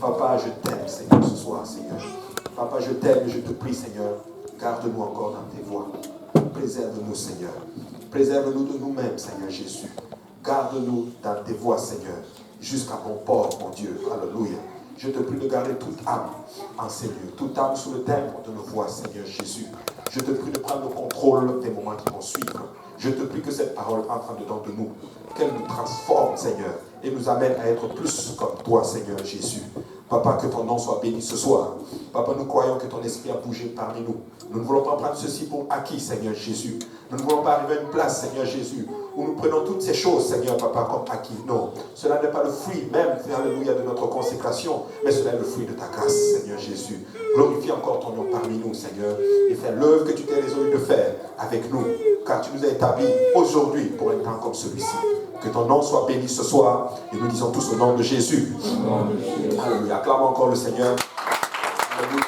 Papa, je t'aime, Seigneur, ce soir, Seigneur. Papa, je t'aime et je te prie, Seigneur, garde-nous encore dans tes voies. Préserve-nous, Seigneur. Préserve-nous de nous-mêmes, Seigneur Jésus. Garde-nous dans tes voies, Seigneur, jusqu'à bon port, mon Dieu. Alléluia. Je te prie de garder toute âme en ces lieux, toute âme sous le timbre de nos voix, Seigneur Jésus. Je te prie de prendre le contrôle des moments qui vont suivre. Je te prie que cette parole entre dedans de nous, qu'elle nous transforme, Seigneur, et nous amène à être plus comme toi, Seigneur Jésus. Papa, que ton nom soit béni ce soir. Papa, nous croyons que ton esprit a bougé parmi nous. Nous ne voulons pas prendre ceci pour acquis, Seigneur Jésus. Nous ne voulons pas arriver à une place, Seigneur Jésus, où nous prenons toutes ces choses, Seigneur, Papa, comme acquis. Non, cela n'est pas le fruit même, alléluia, de notre consécration, mais cela est le fruit de ta grâce, Seigneur Jésus. Glorifie encore ton nom parmi nous, Seigneur, et fais l'œuvre que tu t'es résolu de faire avec nous, car tu nous as établis aujourd'hui pour un temps comme celui-ci. Que ton nom soit béni ce soir, et nous disons tous au nom de Jésus. Alléluia. Acclamons encore le Seigneur. Alléluia.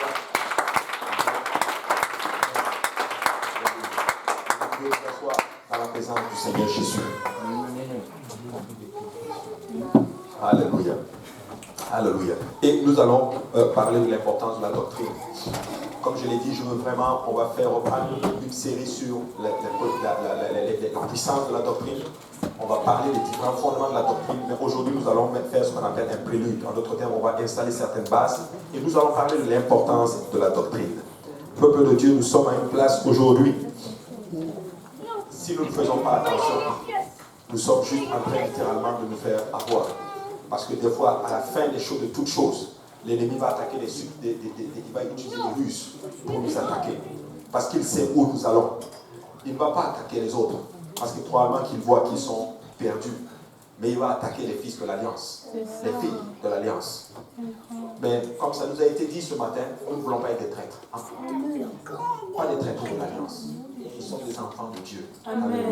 Dans la présence du Seigneur Jésus. Alléluia. Alléluia. Et nous allons parler de l'importance de la doctrine. Comme je l'ai dit, on va faire une série sur la puissance de la doctrine. On va parler des différents fondements de la doctrine, mais aujourd'hui nous allons faire ce qu'on appelle un prélude. En d'autres termes, on va installer certaines bases et nous allons parler de l'importance de la doctrine. Peuple de Dieu, nous sommes à une place aujourd'hui. Si nous ne faisons pas attention, nous sommes juste en train littéralement de nous faire avoir. Parce que des fois, à la fin des choses, de toutes choses, l'ennemi va attaquer il va utiliser des ruses pour nous attaquer. Parce qu'il sait où nous allons. Il ne va pas attaquer les autres. Parce que probablement qu'il voit qu'ils sont perdus. Mais il va attaquer les fils de l'Alliance. Les filles de l'Alliance. Mais comme ça nous a été dit ce matin, nous ne voulons pas être des traîtres. Pas des traîtres de l'Alliance. Nous sommes des enfants de Dieu. Amen.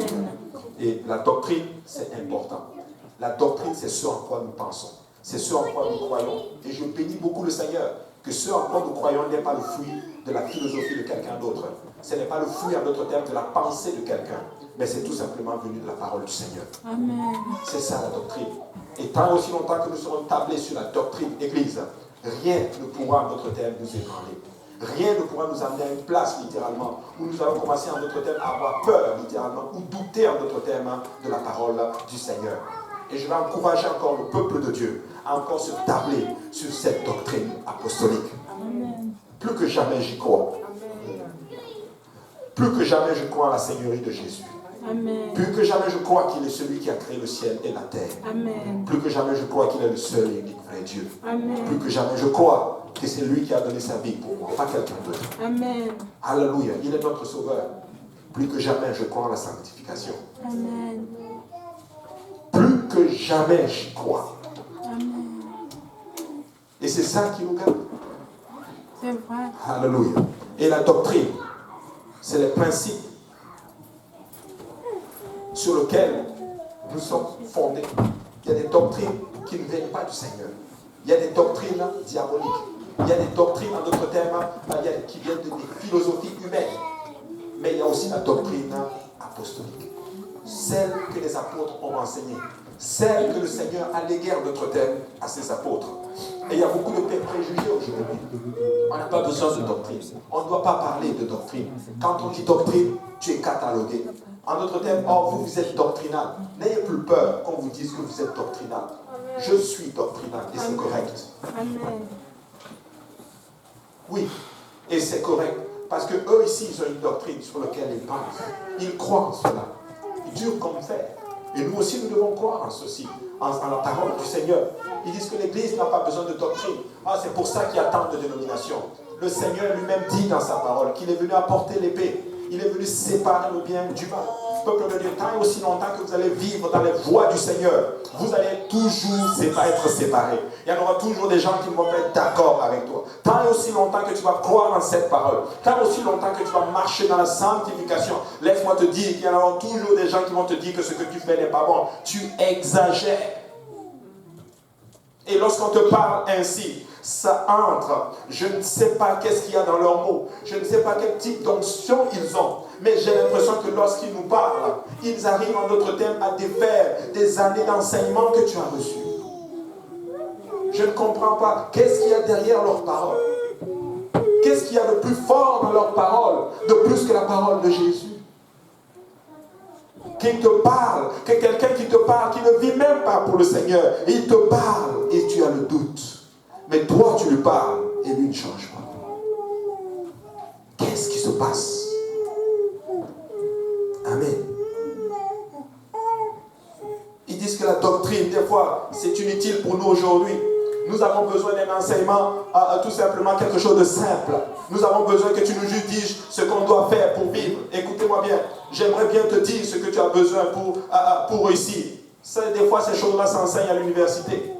Et la doctrine, c'est important. La doctrine, c'est ce en quoi nous pensons. C'est ce en quoi nous croyons. Et je bénis beaucoup le Seigneur que ce en quoi nous croyons n'est pas le fruit de la philosophie de quelqu'un d'autre. Ce n'est pas le fruit, en d'autres termes, de la pensée de quelqu'un. Mais c'est tout simplement venu de la parole du Seigneur. Amen. C'est ça la doctrine. Et tant aussi longtemps que nous serons tablés sur la doctrine Église, rien ne pourra, en d'autres termes, nous ébranler. Rien ne pourra nous amener à une place, littéralement, où nous allons commencer, en d'autres termes, à avoir peur, littéralement, ou douter, en d'autres termes, de la parole du Seigneur. Et je vais encourager encore le peuple de Dieu à encore se tabler sur cette doctrine apostolique. Amen. Plus que jamais j'y crois. Amen. Plus que jamais je crois à la Seigneurie de Jésus. Amen. Plus que jamais je crois qu'il est celui qui a créé le ciel et la terre. Amen. Plus que jamais je crois qu'il est le seul et unique vrai Dieu. Amen. Plus que jamais je crois que c'est lui qui a donné sa vie pour moi, pas quelqu'un d'autre. Amen. Alléluia, il est notre sauveur. Plus que jamais je crois en la sanctification. Amen. Plus que jamais j'y crois. Amen. Et c'est ça qui nous garde. C'est vrai. Alléluia. Et la doctrine, c'est les principes sur lesquels nous sommes fondés. Il y a des doctrines qui ne viennent pas du Seigneur. Il y a des doctrines diaboliques. Il y a des doctrines, en d'autres termes, qui viennent des philosophies humaines. Mais il y a aussi la doctrine apostolique. Celle que les apôtres ont enseignée. Celle que le Seigneur a léguée, en d'autres termes, à ses apôtres. Et il y a beaucoup de préjugés aujourd'hui. On n'a pas besoin de doctrine. On ne doit pas parler de doctrine. Quand on dit doctrine, tu es catalogué. En d'autres termes, vous êtes doctrinal. N'ayez plus peur qu'on vous dise que vous êtes doctrinal. Je suis doctrinal et c'est correct. Amen. Oui, et c'est correct. Parce que eux ici, ils ont une doctrine sur laquelle ils pensent. Ils croient en cela. Ils durent comme fer. Et nous aussi, nous devons croire en ceci, en la parole du Seigneur. Ils disent que l'Église n'a pas besoin de doctrine. C'est pour ça qu'il y a tant de dénominations. Le Seigneur lui-même dit dans sa parole qu'il est venu apporter l'épée. Il est venu séparer le bien du mal. Peuple de Dieu, tant et aussi longtemps que vous allez vivre dans les voies du Seigneur, vous allez toujours être séparés. Il y en aura toujours des gens qui ne vont pas être d'accord avec toi. Tant et aussi longtemps que tu vas croire en cette parole, tant et aussi longtemps que tu vas marcher dans la sanctification, laisse-moi te dire qu'il y en aura toujours des gens qui vont te dire que ce que tu fais n'est pas bon. Tu exagères. Et lorsqu'on te parle ainsi, ça entre. Je ne sais pas qu'est-ce qu'il y a dans leurs mots. Je ne sais pas quel type d'onction ils ont. Mais j'ai l'impression que lorsqu'ils nous parlent, ils arrivent en d'autres termes à défaire des années d'enseignement que tu as reçues. Je ne comprends pas. Qu'est-ce qu'il y a derrière leurs paroles? Qu'est-ce qu'il y a de plus fort dans leurs paroles, de plus que la parole de Jésus? Qui te parle, que quelqu'un qui te parle, qui ne vit même pas pour le Seigneur, et il te parle et tu as le doute. Mais toi, tu lui parles et lui ne change pas. Qu'est-ce qui se passe? Amen. Ils disent que la doctrine, des fois, c'est inutile pour nous aujourd'hui. Nous avons besoin d'un enseignement, tout simplement quelque chose de simple. Nous avons besoin que tu nous dises ce qu'on doit faire pour vivre. Écoutez-moi bien, j'aimerais bien te dire ce que tu as besoin pour réussir. Des fois, ces choses-là s'enseignent à l'université.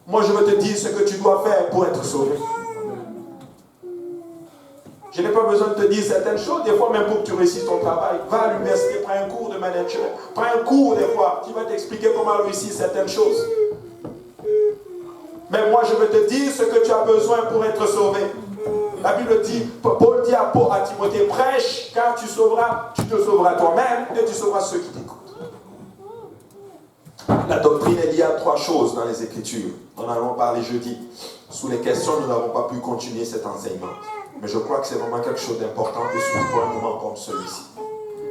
Moi, je veux te dire ce que tu dois faire pour être sauvé. Je n'ai pas besoin de te dire certaines choses, des fois même pour que tu réussisses ton travail. Va à l'université, prends un cours de management. Prends un cours des fois qui va t'expliquer comment réussir certaines choses. Mais moi je veux te dire ce que tu as besoin pour être sauvé. La Bible dit, Paul dit à Timothée, prêche car tu sauveras, tu te sauveras toi-même et tu sauveras ceux qui t'écoutent. La doctrine, il y a 3 choses dans les Écritures. On en a parlé jeudi. Sous les questions, nous n'avons pas pu continuer cet enseignement. Mais je crois que c'est vraiment quelque chose d'important, et surtout pour un moment comme celui-ci.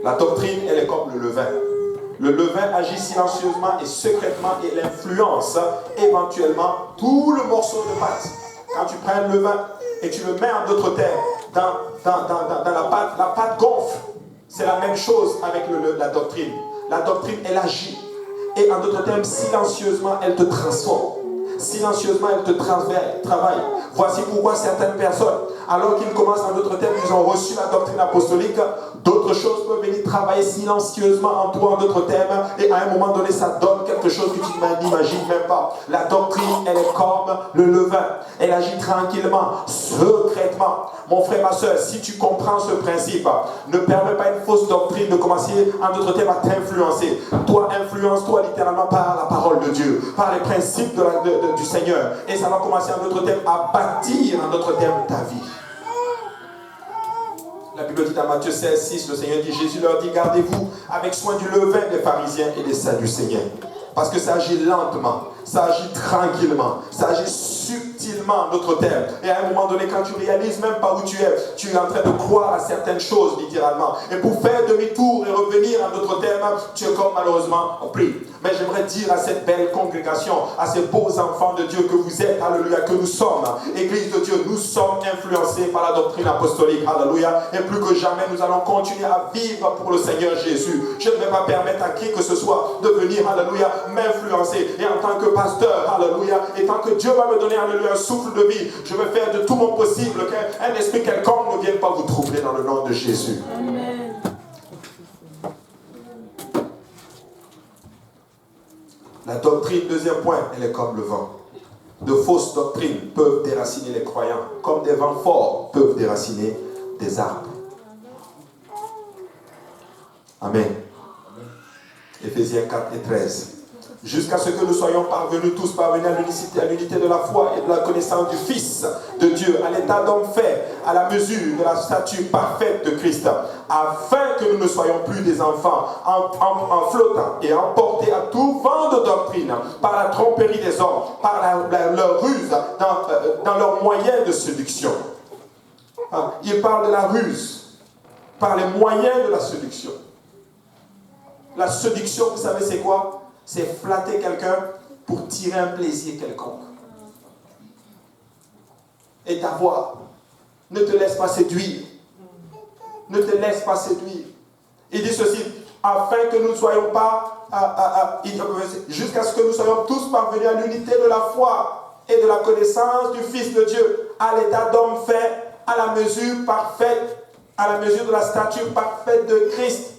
La doctrine, elle est comme le levain. Le levain agit silencieusement et secrètement et il influence éventuellement tout le morceau de pâte. Quand tu prends le levain et tu le mets en d'autres termes dans la pâte gonfle. C'est la même chose avec la doctrine. La doctrine, elle agit. Et en d'autres termes, silencieusement, elle te transforme. Silencieusement, elle te travaille. Voici pourquoi certaines personnes, alors qu'ils commencent en d'autres termes, ils ont reçu la doctrine apostolique, d'autres choses peuvent venir travailler silencieusement en toi, en d'autres termes, et à un moment donné, ça donne quelque chose que tu n'imagines même pas. La doctrine, elle est comme le levain. Elle agit tranquillement, secrètement. Mon frère, ma soeur, si tu comprends ce principe, ne permets pas une fausse doctrine de commencer, en d'autres termes, à t'influencer. Toi, influence-toi littéralement par la parole de Dieu, par les principes du Seigneur. Et ça va commencer, en d'autres termes, à bâtir, en d'autres termes, ta vie. La Bible dit dans Matthieu 16, 6, le Seigneur dit, Jésus leur dit, gardez-vous avec soin du levain des pharisiens et des sadducéens. Parce que ça agit lentement, ça agit tranquillement, ça agit subtilement en d'autres termes. Et à un moment donné, quand tu réalises même pas où tu es en train de croire à certaines choses, littéralement. Et pour faire demi-tour et revenir en d'autres termes, tu es comme malheureusement pris. Mais j'aimerais dire à cette belle congrégation, à ces beaux enfants de Dieu que vous êtes, alléluia, que nous sommes, Église de Dieu, nous sommes influencés par la doctrine apostolique, alléluia. Et plus que jamais, nous allons continuer à vivre pour le Seigneur Jésus. Je ne vais pas permettre à qui que ce soit de venir, alléluia, m'influencer. Et en tant que pasteur, alléluia, et tant que Dieu va me donner, alléluia, un souffle de vie, je vais faire de tout mon possible qu'un esprit quelconque ne vienne pas vous troubler dans le nom de Jésus. Amen. La doctrine, deuxième point, elle est comme le vent. De fausses doctrines peuvent déraciner les croyants, comme des vents forts peuvent déraciner des arbres. Amen. Éphésiens 4 et 13. Jusqu'à ce que nous soyons tous parvenus à l'unité de la foi et de la connaissance du Fils de Dieu, à l'état d'homme fait, à la mesure de la stature parfaite de Christ, afin que nous ne soyons plus des enfants en flottant et emportés à tout vent de doctrine, par la tromperie des hommes, par leur ruse, dans leurs moyens de séduction. Il parle de la ruse, par les moyens de la séduction. La séduction, vous savez c'est quoi? C'est flatter quelqu'un pour tirer un plaisir quelconque. Et d'avoir. Ne te laisse pas séduire. Ne te laisse pas séduire. Il dit ceci, afin que nous ne soyons pas, jusqu'à ce que nous soyons tous parvenus à l'unité de la foi et de la connaissance du Fils de Dieu, à l'état d'homme fait, à la mesure parfaite, à la mesure de la stature parfaite de Christ.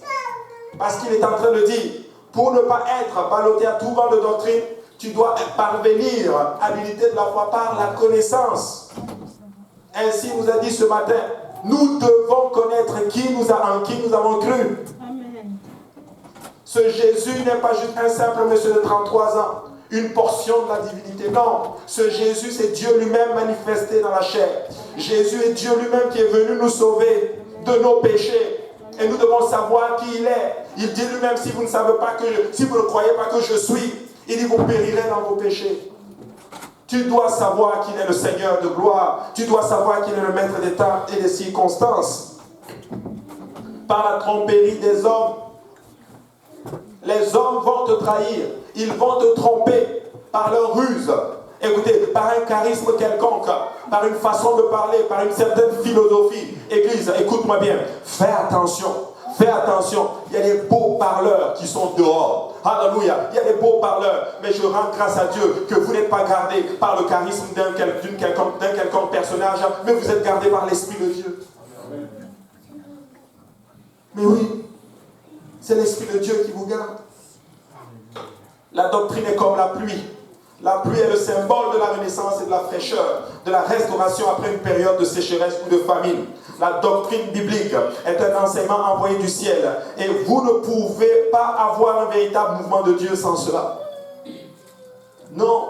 Parce qu'il est en train de dire, pour ne pas être ballotté à tout vent de doctrine, tu dois parvenir à l'unité de la foi par la connaissance. Ainsi nous a dit ce matin, nous devons connaître en qui nous avons cru. Amen. Ce Jésus n'est pas juste un simple monsieur de 33 ans, une portion de la divinité. Non, ce Jésus c'est Dieu lui-même manifesté dans la chair. Jésus est Dieu lui-même qui est venu nous sauver de nos péchés. Et nous devons savoir qui il est. Il dit lui-même, si vous ne savez pas si vous ne croyez pas que je suis, il dit vous périrez dans vos péchés. Tu dois savoir qu'il est le Seigneur de gloire. Tu dois savoir qu'il est le maître des temps et des circonstances. Par la tromperie des hommes, les hommes vont te trahir. Ils vont te tromper par leur ruse. Écoutez, par un charisme quelconque, par une façon de parler, par une certaine philosophie. Église, écoute-moi bien. Fais attention. Fais attention. Il y a des beaux parleurs qui sont dehors. Alléluia. Il y a des beaux parleurs. Mais je rends grâce à Dieu que vous n'êtes pas gardés par le charisme d'un quelconque personnage, mais vous êtes gardés par l'Esprit de Dieu. Mais oui, c'est l'Esprit de Dieu qui vous garde. La doctrine est comme la pluie. La pluie est le symbole de la renaissance et de la fraîcheur, de la restauration après une période de sécheresse ou de famine. La doctrine biblique est un enseignement envoyé du ciel et vous ne pouvez pas avoir un véritable mouvement de Dieu sans cela. Non.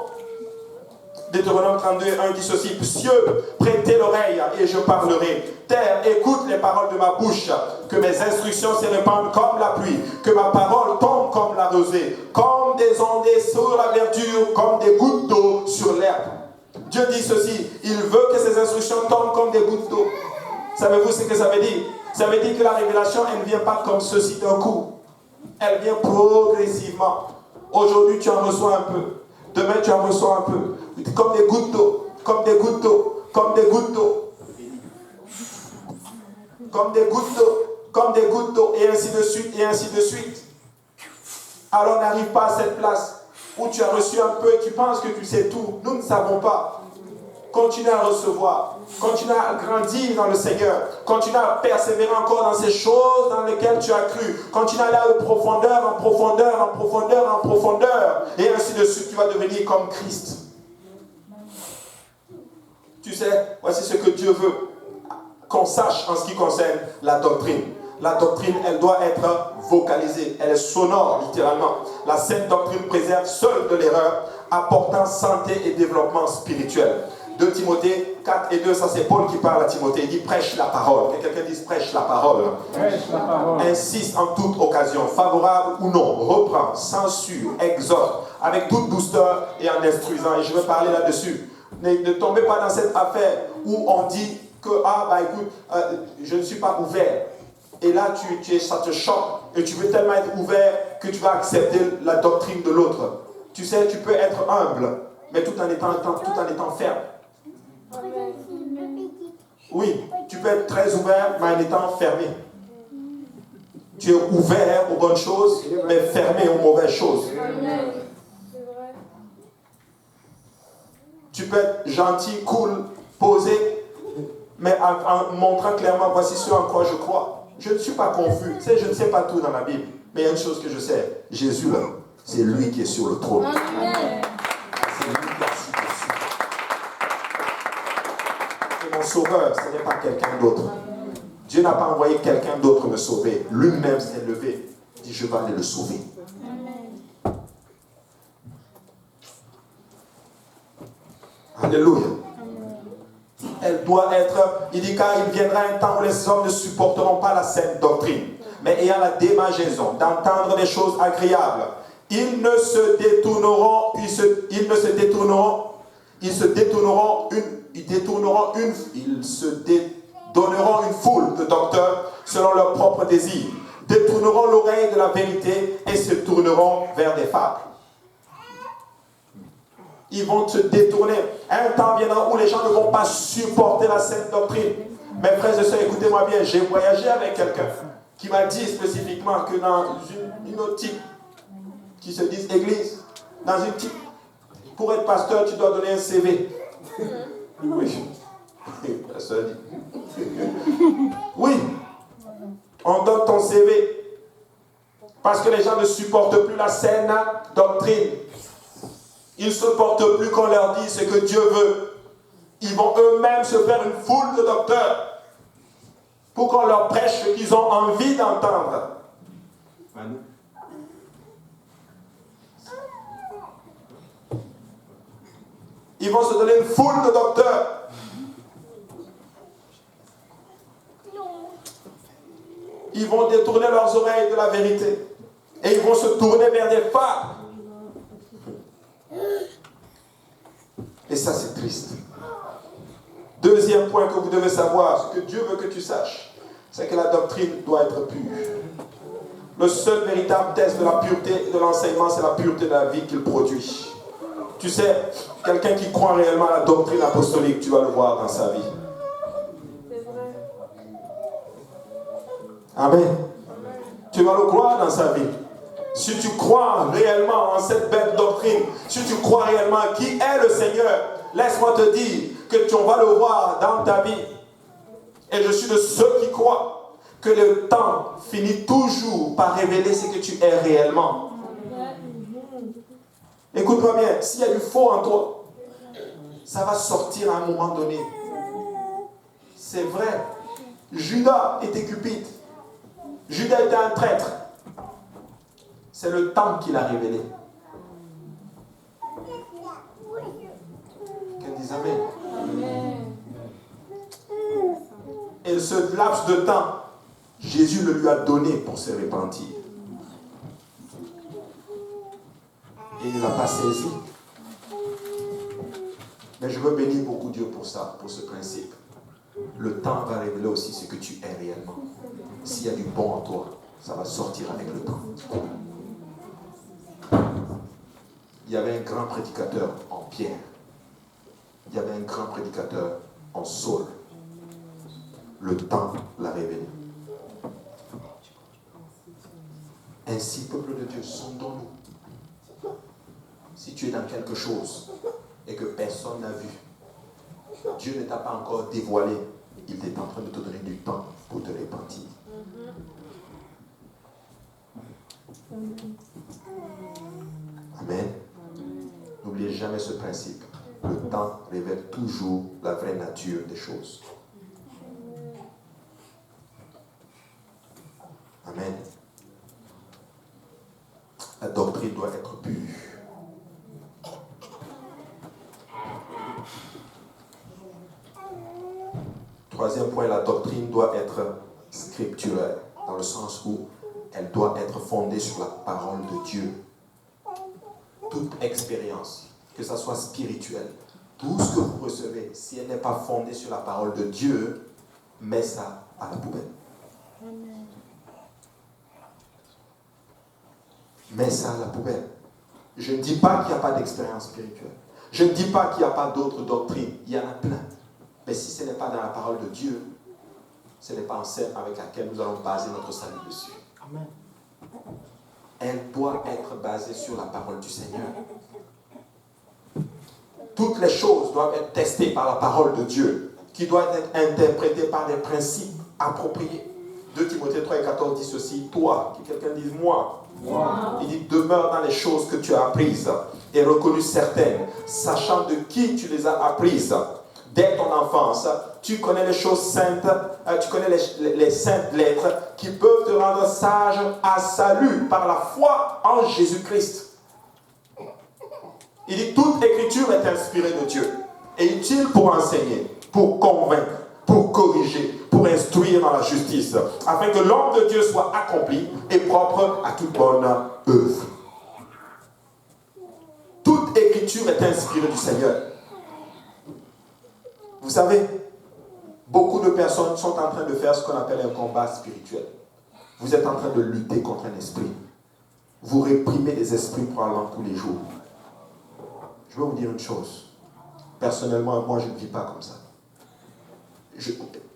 Deutéronome 32, 1 dit ceci: cieux, prêtez l'oreille et je parlerai. Terre, écoute les paroles de ma bouche. Que mes instructions se répandent comme la pluie. Que ma parole tombe comme la rosée. Comme des ondées sur la verdure, comme des gouttes d'eau sur l'herbe. Dieu dit ceci: il veut que ses instructions tombent comme des gouttes d'eau. Savez-vous ce que ça veut dire? Ça veut dire que la révélation, elle ne vient pas comme ceci d'un coup. Elle vient progressivement. Aujourd'hui, tu en reçois un peu. Demain, tu en reçois un peu. Comme des gouttes d'eau, comme des gouttes d'eau, comme des gouttes d'eau. Comme des gouttes d'eau, comme des gouttes d'eau, et ainsi de suite, et ainsi de suite. Alors n'arrive pas à cette place où tu as reçu un peu et tu penses que tu sais tout. Nous ne savons pas. Continue à recevoir. Continue à grandir dans le Seigneur. Continue à persévérer encore dans ces choses dans lesquelles tu as cru. Continue à aller de profondeur en profondeur, en profondeur, en profondeur. Et ainsi de suite, tu vas devenir comme Christ. Tu sais, voici ce que Dieu veut qu'on sache en ce qui concerne la doctrine. La doctrine, elle doit être vocalisée. Elle est sonore, littéralement. La sainte doctrine préserve seule de l'erreur, apportant santé et développement spirituel. 2 Timothée 4 et 2, ça c'est Paul qui parle à Timothée. Il dit prêche la parole. Que quelqu'un dise prêche la parole. Prêche la parole. Insiste en toute occasion, favorable ou non. Reprend, censure, exhorte, avec toute douceur et en instruisant. Et je veux parler là-dessus. Ne tombez pas dans cette affaire où on dit que, écoute, je ne suis pas ouvert. Et là, ça te choque. Et tu veux tellement être ouvert que tu vas accepter la doctrine de l'autre. Tu sais, tu peux être humble, mais tout en étant ferme. Oui, tu peux être très ouvert, mais en étant fermé. Tu es ouvert aux bonnes choses, mais fermé aux mauvaises choses. Tu peux être gentil, cool, posé, mais en montrant clairement, voici ce en quoi je crois. Je ne suis pas confus. Tu sais, je ne sais pas tout dans la Bible. Mais il y a une chose que je sais. Jésus, là, c'est lui qui est sur le trône. Amen. C'est lui qui est assis dessus. Et mon sauveur, ce n'est pas quelqu'un d'autre. Dieu n'a pas envoyé quelqu'un d'autre me sauver. Lui-même s'est levé. Il dit, je vais aller le sauver. Alléluia. Elle doit être, il dit, car il viendra un temps où les hommes ne supporteront pas la sainte doctrine, mais ayant la démangeaison d'entendre des choses agréables, ils détourneront une foule de docteurs selon leurs propres désirs, détourneront l'oreille de la vérité et se tourneront vers des fables. Ils vont se détourner. Un temps viendra où les gens ne vont pas supporter la sainte doctrine. Mes frères et sœurs, écoutez-moi bien, j'ai voyagé avec quelqu'un qui m'a dit spécifiquement que dans une autre type qui se dit église, dans une type, pour être pasteur, tu dois donner un CV. Oui. Pasteur dit. Oui. On donne ton CV. Parce que les gens ne supportent plus la saine doctrine. Ils ne supportent plus qu'on leur dise ce que Dieu veut. Ils vont eux-mêmes se faire une foule de docteurs pour qu'on leur prêche ce qu'ils ont envie d'entendre. Ils vont se donner une foule de docteurs. Ils vont détourner leurs oreilles de la vérité. Et ils vont se tourner vers des fables. Et ça, c'est triste. Deuxième point que vous devez savoir, ce que Dieu veut que tu saches, c'est que la doctrine doit être pure. Le seul véritable test de la pureté et de l'enseignement, c'est la pureté de la vie qu'il produit. Tu sais, quelqu'un qui croit réellement à la doctrine apostolique, tu vas le voir dans sa vie. C'est vrai. Amen. Tu vas le croire dans sa vie. Si tu crois réellement en cette belle doctrine, si tu crois réellement qui est le Seigneur, laisse-moi te dire que tu vas le voir dans ta vie. Et je suis de ceux qui croient que le temps finit toujours par révéler ce que tu es réellement. Écoute-moi bien, s'il y a du faux en toi, ça va sortir à un moment donné. C'est vrai. Judas était cupide. Judas était un traître. C'est le temps qui l'a révélé. Qu'elle dise Amen. Amen. Et ce laps de temps, Jésus le lui a donné pour se repentir. Et il ne l'a pas saisi. Mais je veux bénir beaucoup Dieu pour ça, pour ce principe. Le temps va révéler aussi ce que tu es réellement. S'il y a du bon en toi, ça va sortir avec le temps. Il y avait un grand prédicateur en Pierre. Il y avait un grand prédicateur en Saul. Le temps l'a révélé. Ainsi, peuple de Dieu, sondons-nous. Si tu es dans quelque chose et que personne n'a vu, Dieu ne t'a pas encore dévoilé, il est en train de te donner du temps pour te repentir. Amen. N'oubliez jamais ce principe. Le temps révèle toujours la vraie nature des choses. Amen. La doctrine doit être pure. Troisième point, la doctrine doit être scripturelle, dans le sens où elle doit être fondée sur la parole de Dieu. Toute expérience, que ce soit spirituelle, tout ce que vous recevez, si elle n'est pas fondée sur la parole de Dieu, mets ça à la poubelle. Mets ça à la poubelle. Je ne dis pas qu'il n'y a pas d'expérience spirituelle. Je ne dis pas qu'il n'y a pas d'autres doctrines. Il y en a plein. Mais si ce n'est pas dans la parole de Dieu, ce n'est pas en celle avec laquelle nous allons baser notre salut dessus. Amen. Elle doit être basée sur la parole du Seigneur. Toutes les choses doivent être testées par la parole de Dieu, qui doivent être interprétées par des principes appropriés. 2 Timothée 3 et 14 dit ceci, toi, que quelqu'un dise moi. Il dit, demeure dans les choses que tu as apprises et reconnues certaines, sachant de qui tu les as apprises. Dès ton enfance, tu connais les choses saintes, tu connais les saintes lettres qui peuvent te rendre sage à salut par la foi en Jésus-Christ. Il dit, toute écriture est inspirée de Dieu et utile pour enseigner, pour convaincre, pour corriger, pour instruire dans la justice, afin que l'homme de Dieu soit accompli et propre à toute bonne œuvre. Toute écriture est inspirée du Seigneur. Vous savez, beaucoup de personnes sont en train de faire ce qu'on appelle un combat spirituel. Vous êtes en train de lutter contre un esprit. Vous réprimez des esprits probablement tous les jours. Je vais vous dire une chose. Personnellement, moi, je ne vis pas comme ça.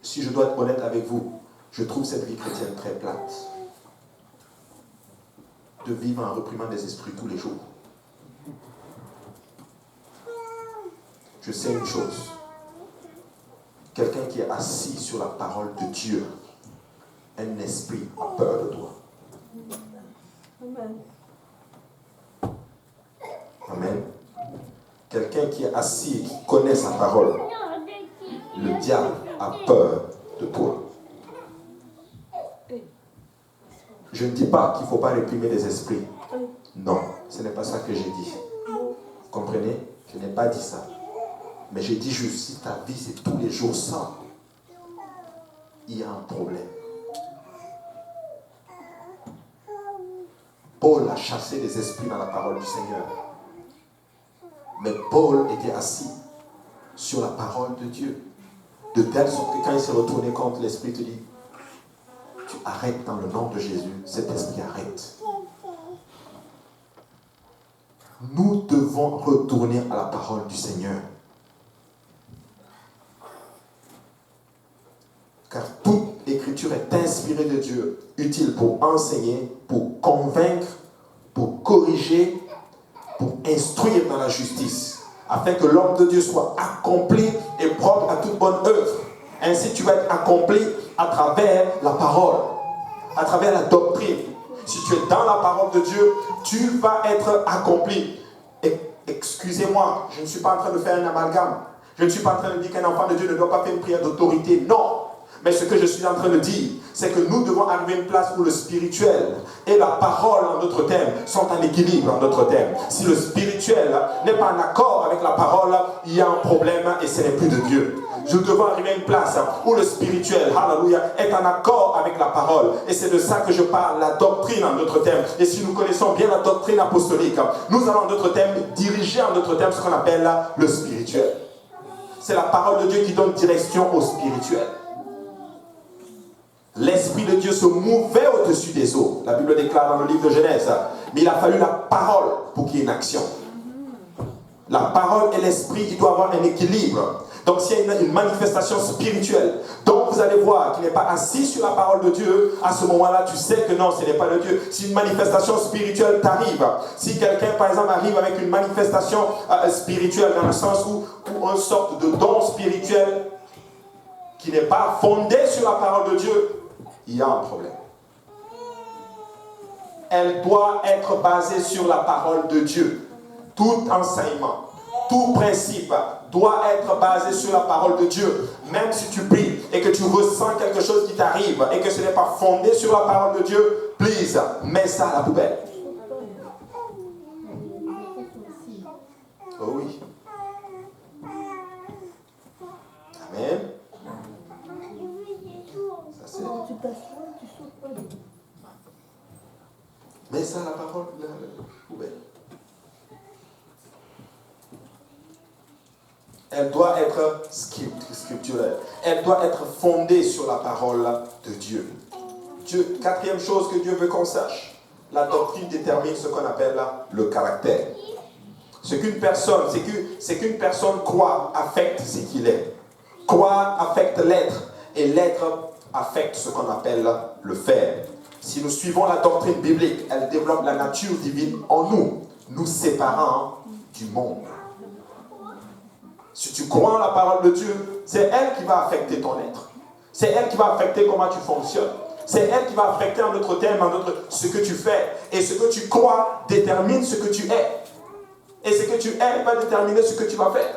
Si je dois être honnête avec vous, je trouve cette vie chrétienne très plate. De vivre en réprimant des esprits tous les jours. Je sais une chose. Quelqu'un qui est assis sur la parole de Dieu, un esprit a peur de toi. Amen. Amen. Quelqu'un qui est assis et qui connaît sa parole, le diable a peur de toi. Je ne dis pas qu'il ne faut pas réprimer les esprits. Non, ce n'est pas ça que j'ai dit. Vous comprenez? Je n'ai pas dit ça. Mais j'ai dit juste, si ta vie c'est tous les jours ça, il y a un problème. Paul a chassé les esprits dans la parole du Seigneur. Mais Paul était assis sur la parole de Dieu. De telle sorte que quand il s'est retourné contre l'esprit, te dit, tu arrêtes dans le nom de Jésus, cet esprit arrête. Nous devons retourner à la parole du Seigneur. Car toute l'écriture est inspirée de Dieu, utile pour enseigner, pour convaincre, pour corriger, pour instruire dans la justice, afin que l'homme de Dieu soit accompli et propre à toute bonne œuvre. Ainsi, tu vas être accompli à travers la parole, à travers la doctrine. Si tu es dans la parole de Dieu, tu vas être accompli. Et, excusez-moi, je ne suis pas en train de faire un amalgame. Je ne suis pas en train de dire qu'un enfant de Dieu ne doit pas faire une prière d'autorité. Non. Mais ce que je suis en train de dire, c'est que nous devons arriver à une place où le spirituel et la parole en d'autres termes sont en équilibre en d'autres termes. Si le spirituel n'est pas en accord avec la parole, il y a un problème et ce n'est plus de Dieu. Nous devons arriver à une place où le spirituel, alléluia, est en accord avec la parole. Et c'est de ça que je parle, la doctrine en d'autres termes. Et si nous connaissons bien la doctrine apostolique, nous allons en d'autres termes diriger en d'autres termes ce qu'on appelle le spirituel. C'est la parole de Dieu qui donne direction au spirituel. L'Esprit de Dieu se mouvait au-dessus des eaux. La Bible déclare dans le livre de Genèse. Mais il a fallu la parole pour qu'il y ait une action. La parole et l'Esprit, il doit avoir un équilibre. Donc s'il y a une manifestation spirituelle, donc vous allez voir qu'il n'est pas assis sur la parole de Dieu, à ce moment-là, tu sais que non, ce n'est pas de Dieu. Si une manifestation spirituelle t'arrive, si quelqu'un, par exemple, arrive avec une manifestation spirituelle, dans le sens où une sorte de don spirituel qui n'est pas fondé sur la parole de Dieu, il y a un problème. Elle doit être basée sur la parole de Dieu. Tout enseignement, tout principe doit être basé sur la parole de Dieu. Même si tu pries et que tu ressens quelque chose qui t'arrive et que ce n'est pas fondé sur la parole de Dieu, please, mets ça à la poubelle. Oh oui. Amen. Ça c'est... Mets ça à la parole, la poubelle. Elle doit être scripturelle. Elle doit être fondée sur la parole de Dieu. Quatrième chose que Dieu veut qu'on sache. La doctrine détermine ce qu'on appelle le caractère. Ce qu'une personne croit affecte ce qu'il est. Croire affecte l'être. Et l'être affecte ce qu'on appelle le faire. Si nous suivons la doctrine biblique, elle développe la nature divine en nous, nous séparant du monde. Si tu crois en la parole de Dieu, c'est elle qui va affecter ton être. C'est elle qui va affecter comment tu fonctionnes. C'est elle qui va affecter en d'autres termes, ce que tu fais. Et ce que tu crois détermine ce que tu es. Et ce que tu es va déterminer ce que tu vas faire.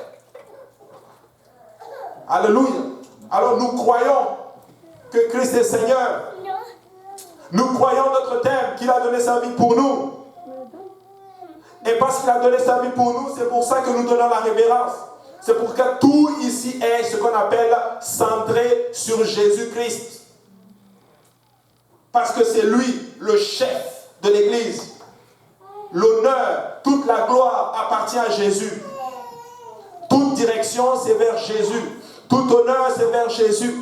Alléluia. Alors nous croyons que Christ est Seigneur. Nous croyons notre terme qu'il a donné sa vie pour nous. Et parce qu'il a donné sa vie pour nous, c'est pour ça que nous donnons la révérence. C'est pour que tout ici est ce qu'on appelle centré sur Jésus-Christ. Parce que c'est lui le chef de l'Église. L'honneur, toute la gloire appartient à Jésus. Toute direction, c'est vers Jésus. Tout honneur, c'est vers Jésus.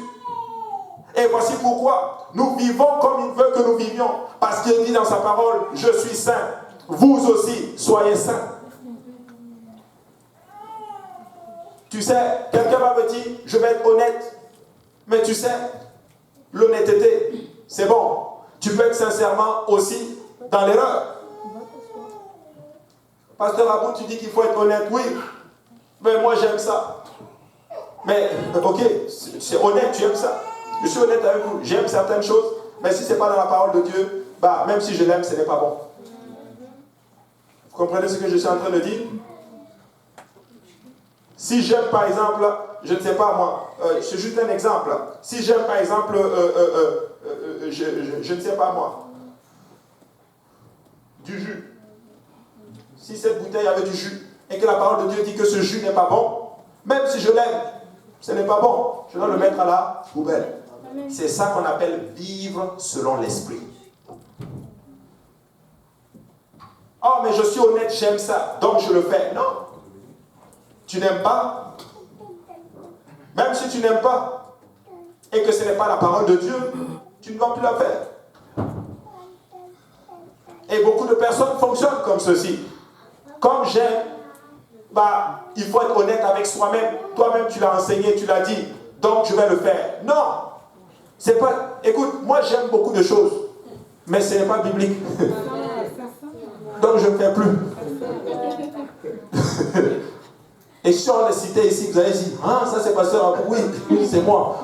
Et voici pourquoi nous vivons comme il veut que nous vivions. Parce qu'il dit dans sa parole, je suis saint. Vous aussi, soyez saints. Tu sais, quelqu'un va me dire, je vais être honnête. Mais tu sais, l'honnêteté, c'est bon. Tu peux être sincèrement aussi dans l'erreur. Pasteur Abou, tu dis qu'il faut être honnête, oui. Mais moi, j'aime ça. Mais, ok, c'est honnête, tu aimes ça. Je suis honnête avec vous, j'aime certaines choses, mais si ce n'est pas dans la parole de Dieu, même si je l'aime, ce n'est pas bon. Vous comprenez ce que je suis en train de dire? Si j'aime par exemple, je ne sais pas moi, c'est juste un exemple. Si j'aime par exemple, je ne sais pas moi, du jus. Si cette bouteille avait du jus et que la parole de Dieu dit que ce jus n'est pas bon, même si je l'aime, ce n'est pas bon, je dois le mettre à la poubelle. C'est ça qu'on appelle vivre selon l'esprit. Oh, mais je suis honnête, j'aime ça, donc je le fais. Non. Tu n'aimes pas, Même si tu n'aimes pas et que ce n'est pas la parole de Dieu, tu ne dois plus la faire. Et beaucoup de personnes fonctionnent comme ceci. Comme j'aime, il faut être honnête avec soi-même. Toi-même, tu l'as enseigné, tu l'as dit. Donc, je vais le faire. Non. C'est pas... Écoute, moi, j'aime beaucoup de choses. Mais ce n'est pas biblique. Donc, je ne fais plus. Et si on les citait ici, vous allez dire, ah, ça c'est pasteur, oui, c'est moi.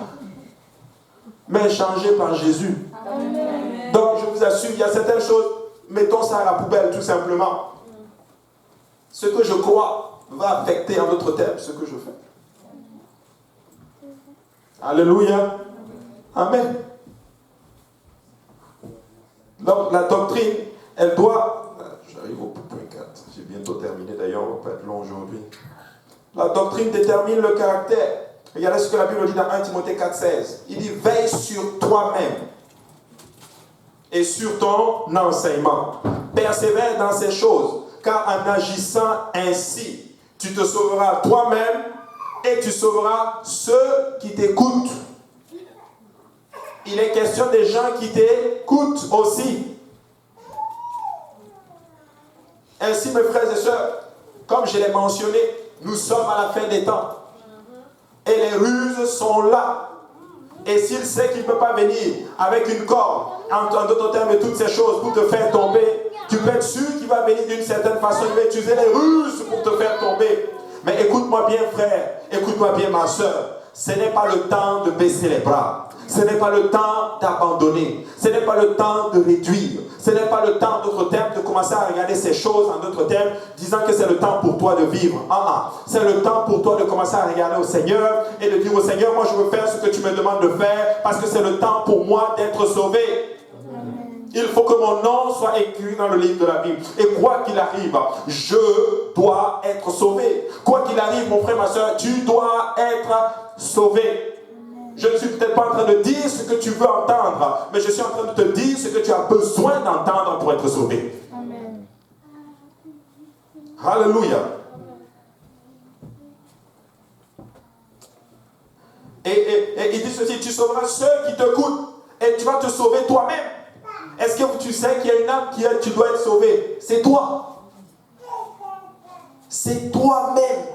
Mais changé par Jésus. Donc, je vous assure, il y a certaines choses, mettons ça à la poubelle, tout simplement. Ce que je crois va affecter, en d'autres termes, ce que je fais. Alléluia. Amen. Donc, la doctrine, elle doit... J'arrive au point 4. J'ai bientôt terminé, d'ailleurs, on ne va pas être long aujourd'hui. La doctrine détermine le caractère. Regardez ce que la Bible dit dans 1 Timothée 4,16. Il dit, veille sur toi-même et sur ton enseignement. Persévère dans ces choses, car en agissant ainsi, tu te sauveras toi-même et tu sauveras ceux qui t'écoutent. Il est question des gens qui t'écoutent aussi. Ainsi, mes frères et sœurs, comme je l'ai mentionné, nous sommes à la fin des temps. Et les ruses sont là. Et s'il sait qu'il ne peut pas venir avec une corde, en d'autres termes, et toutes ces choses pour te faire tomber, tu peux être sûr qu'il va venir d'une certaine façon. Il va utiliser les ruses pour te faire tomber. Mais écoute-moi bien, frère. Écoute-moi bien, ma soeur. Ce n'est pas le temps de baisser les bras. Ce n'est pas le temps d'abandonner. Ce n'est pas le temps de réduire. Ce n'est pas le temps, d'autres termes, de commencer à regarder ces choses, en d'autres termes, disant que c'est le temps pour toi de vivre. C'est le temps pour toi de commencer à regarder au Seigneur et de dire au Seigneur, moi je veux faire ce que tu me demandes de faire parce que c'est le temps pour moi d'être sauvé. Il faut que mon nom soit écrit dans le livre de la Bible. Et quoi qu'il arrive, je dois être sauvé. Quoi qu'il arrive, mon frère, ma soeur, tu dois être sauvé. Je ne suis peut-être pas en train de dire ce que tu veux entendre, mais je suis en train de te dire ce que tu as besoin d'entendre pour être sauvé. Amen. Alléluia. Et il dit ceci, tu sauveras ceux qui te coûtent et tu vas te sauver toi-même. Est-ce que tu sais qu'il y a une âme qui tu dois être sauvé? C'est toi. C'est toi-même.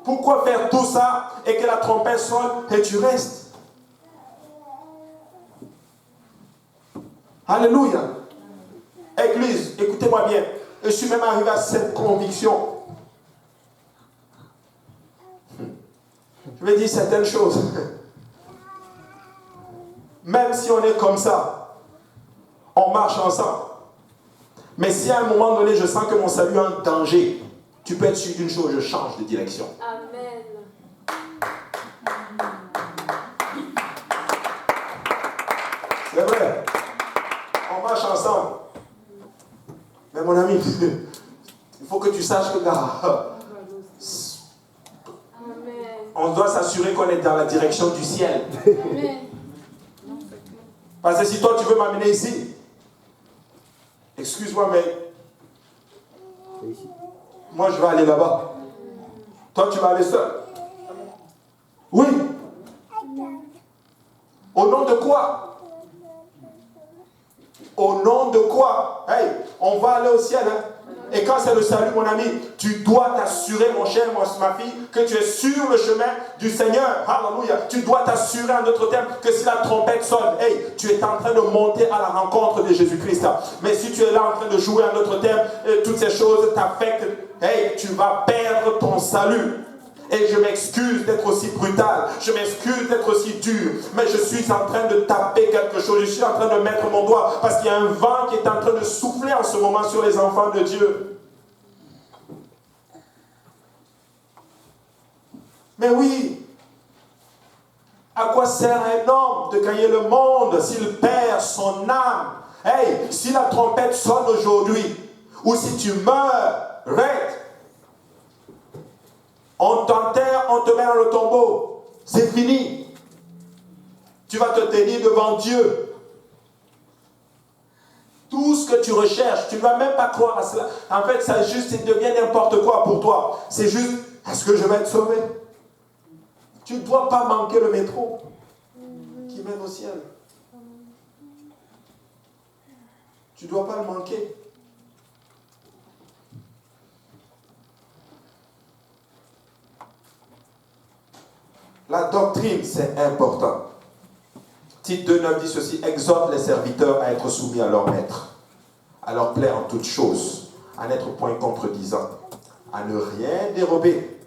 Pourquoi faire tout ça et que la trompette sonne et tu restes? Alléluia. Église, écoutez-moi bien. Je suis même arrivé à cette conviction. Je vais dire certaines choses. Même si on est comme ça, on marche ensemble. Mais si à un moment donné, je sens que mon salut est en danger, tu peux être sûr d'une chose, je change de direction. Amen. C'est vrai. On marche ensemble. Mais mon ami, il faut que tu saches que là, on doit s'assurer qu'on est dans la direction du ciel. Amen. Parce que si toi tu veux m'amener ici, excuse-moi, mais moi je vais aller là-bas. Toi tu vas aller seul. Oui. Au nom de quoi? Au nom de quoi? Hey, on va aller au ciel, hein? Et quand c'est le salut, mon ami, tu dois t'assurer, mon cher, ma fille, que tu es sur le chemin du Seigneur. Alléluia. Tu dois t'assurer, en d'autres termes, que si la trompette sonne, hey, tu es en train de monter à la rencontre de Jésus-Christ. Mais si tu es là en train de jouer, en d'autres termes, toutes ces choses t'affectent, hey, tu vas perdre ton salut. Et je m'excuse d'être aussi brutal, je m'excuse d'être aussi dur, mais je suis en train de taper quelque chose, je suis en train de mettre mon doigt, parce qu'il y a un vent qui est en train de souffler en ce moment sur les enfants de Dieu. Mais oui, à quoi sert un homme de gagner le monde s'il perd son âme? Hey, si la trompette sonne aujourd'hui, ou si tu meurs, arrête. On t'enterre, on te met dans le tombeau. C'est fini. Tu vas te tenir devant Dieu. Tout ce que tu recherches, tu ne vas même pas croire à cela. En fait, ça juste, il devient n'importe quoi pour toi. C'est juste, est-ce que je vais être sauvé? Tu ne dois pas manquer le métro qui mène au ciel. Tu ne dois pas le manquer. La doctrine, c'est important. Tite 2,9 dit ceci: exhorte les serviteurs à être soumis à leur maître, à leur plaire en toutes choses, à n'être point contredisant, à ne rien dérober,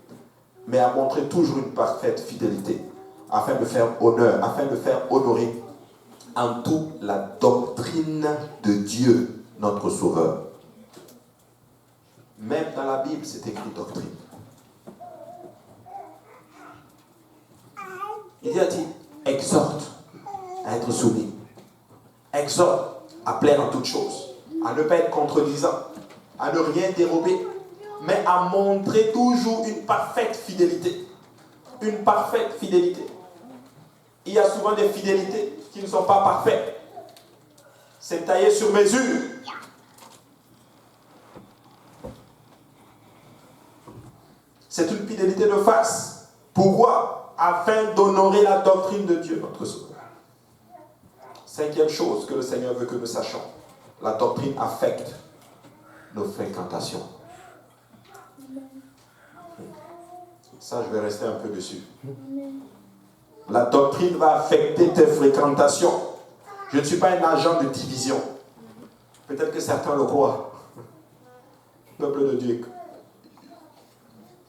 mais à montrer toujours une parfaite fidélité, afin de faire honneur, afin de faire honorer en tout la doctrine de Dieu, notre Sauveur. Même dans la Bible, c'est écrit doctrine. Il a dit, exhorte à être soumis. Exhorte à plaire en toutes choses, à ne pas être contredisant, à ne rien dérober, mais à montrer toujours une parfaite fidélité. Une parfaite fidélité. Il y a souvent des fidélités qui ne sont pas parfaites. C'est taillé sur mesure. C'est une fidélité de face. Pourquoi? Afin d'honorer la doctrine de Dieu, notre Sauveur. Cinquième chose que le Seigneur veut que nous sachions. La doctrine affecte nos fréquentations. Ça, je vais rester un peu dessus. La doctrine va affecter tes fréquentations. Je ne suis pas un agent de division. Peut-être que certains le croient. Peuple de Dieu,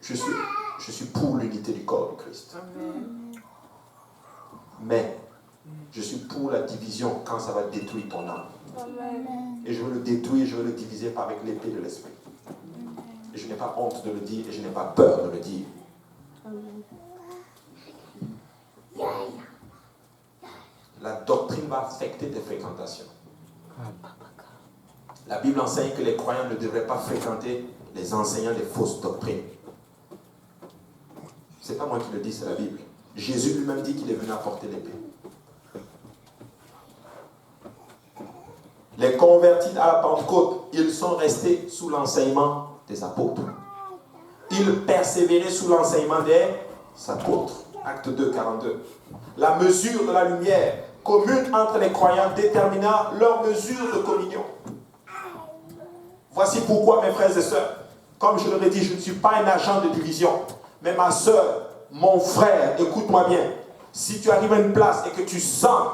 je suis pour l'unité du corps de Christ. Mais je suis pour la division quand ça va détruire ton âme. Et je veux le détruire, je veux le diviser avec l'épée de l'esprit. Et je n'ai pas honte de le dire et je n'ai pas peur de le dire. La doctrine va affecter tes fréquentations. La Bible enseigne que les croyants ne devraient pas fréquenter les enseignants des fausses doctrines. Ce n'est pas moi qui le dis, c'est la Bible. Jésus lui-même dit qu'il est venu apporter l'épée. Les convertis à la Pentecôte, ils sont restés sous l'enseignement des apôtres. Ils persévéraient sous l'enseignement des apôtres. Acte 2, 42. La mesure de la lumière commune entre les croyants détermina leur mesure de communion. Voici pourquoi, mes frères et sœurs, comme je leur ai dit, je ne suis pas un agent de division. Mais ma sœur, mon frère, écoute-moi bien. Si tu arrives à une place et que tu sens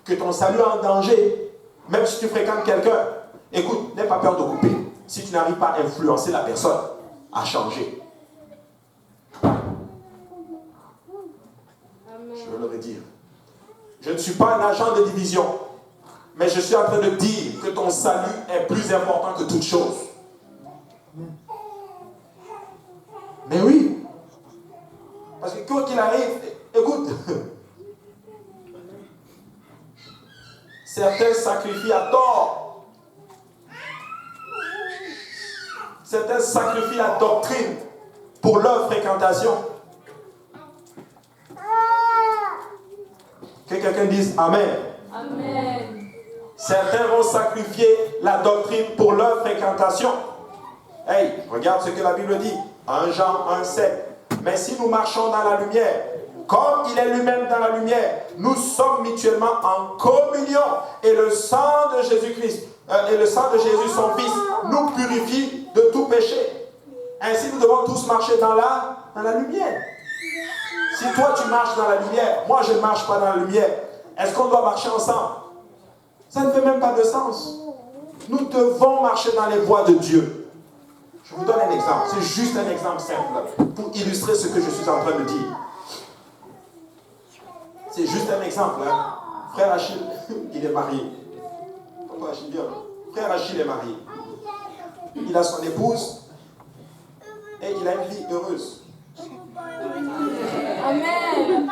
que ton salut est en danger, même si tu fréquentes quelqu'un, écoute, n'aie pas peur de couper. Si tu n'arrives pas à influencer la personne à changer. Je veux le redire. Je ne suis pas un agent de division, mais je suis en train de dire que ton salut est plus important que toute chose. Mais oui. Parce que quoi qu'il arrive, écoute, certains sacrifient à tort. Certains sacrifient la doctrine pour leur fréquentation. Que quelqu'un dise Amen. Amen. Certains vont sacrifier la doctrine pour leur fréquentation. Hey, regarde ce que la Bible dit. 1 Jean 1,7. Mais si nous marchons dans la lumière, comme il est lui-même dans la lumière, nous sommes mutuellement en communion. Et le sang de Jésus-Christ, et le sang de Jésus, son Fils, nous purifie de tout péché. Ainsi, nous devons tous marcher dans la lumière. Si toi, tu marches dans la lumière, moi, je ne marche pas dans la lumière, est-ce qu'on doit marcher ensemble? Ça ne fait même pas de sens. Nous devons marcher dans les voies de Dieu. Je vous donne un exemple. C'est juste un exemple simple pour illustrer ce que je suis en train de dire. C'est juste un exemple. Hein. Frère Achille, il est marié. Papa Achille, viens. Frère Achille est marié. Il a son épouse et il a une vie heureuse. Amen.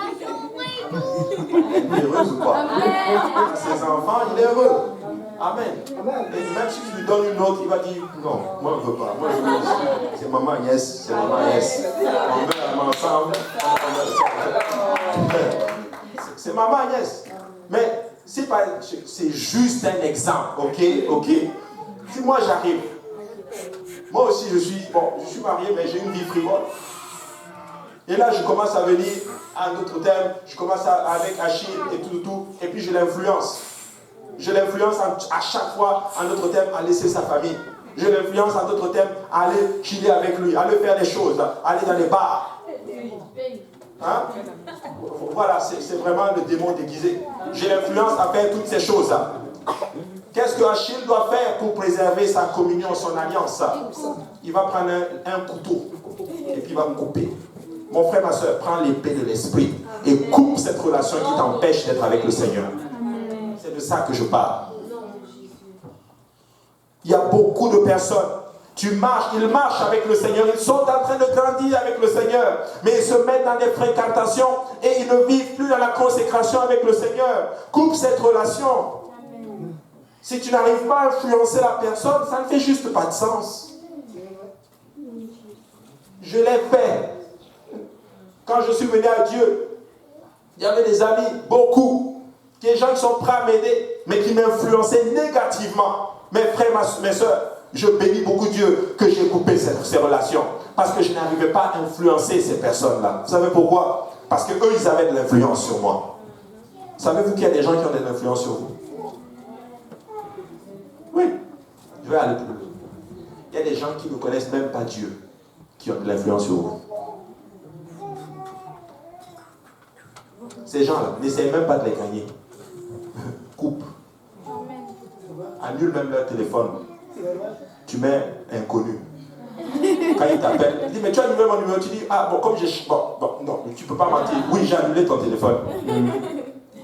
Il est heureux ou pas? Amen. Ses enfants, il est heureux. Amen. Et même si tu lui donnes une autre, il va dire non, moi je ne veux pas. Moi je veux. C'est maman Agnès, c'est maman Agnès. On veut aller ensemble. C'est maman Agnès. Mais c'est juste un exemple, ok? Si moi j'arrive, moi aussi je suis marié, mais j'ai une vie frivole. Et là, je commence à venir à d'autres thèmes, je commence avec Achille et tout, et puis je l'influence. Je l'influence à chaque fois, en d'autres thèmes, à laisser sa famille. Je l'influence en d'autres thèmes, à aller chiller avec lui, à aller faire des choses, à aller dans les bars. Hein? Voilà, c'est vraiment le démon déguisé. Je l'influence à faire toutes ces choses. Qu'est-ce que Achille doit faire pour préserver sa communion, son alliance? Il va prendre un couteau et puis il va me couper. Mon frère, ma soeur, prends l'épée de l'esprit et coupe cette relation qui t'empêche d'être avec le Seigneur. C'est de ça que je parle. Il y a beaucoup de personnes, ils marchent avec le Seigneur, ils sont en train de grandir avec le Seigneur, mais ils se mettent dans des fréquentations et ils ne vivent plus dans la consécration avec le Seigneur. Coupe cette relation. Si tu n'arrives pas à influencer la personne, ça ne fait juste pas de sens. Je l'ai fait. Quand je suis venu à Dieu, il y avait des amis, beaucoup, des gens qui sont prêts à m'aider, mais qui m'influençaient négativement. Mes frères, mes soeurs, je bénis beaucoup Dieu que j'ai coupé ces relations. Parce que je n'arrivais pas à influencer ces personnes-là. Vous savez pourquoi? Parce qu'eux, ils avaient de l'influence sur moi. Savez-vous qu'il y a des gens qui ont de l'influence sur vous? Oui. Je vais aller plus loin. Il y a des gens qui ne connaissent même pas Dieu, qui ont de l'influence sur vous. Ces gens-là, n'essayez même pas de les gagner. Coupe. Annule même leur téléphone. Tu mets inconnu. Quand il t'appelle, il dit, mais tu as annulé mon numéro. Tu dis, ah bon, comme j'ai... Bon, non, tu ne peux pas mentir. Oui, j'ai annulé ton téléphone.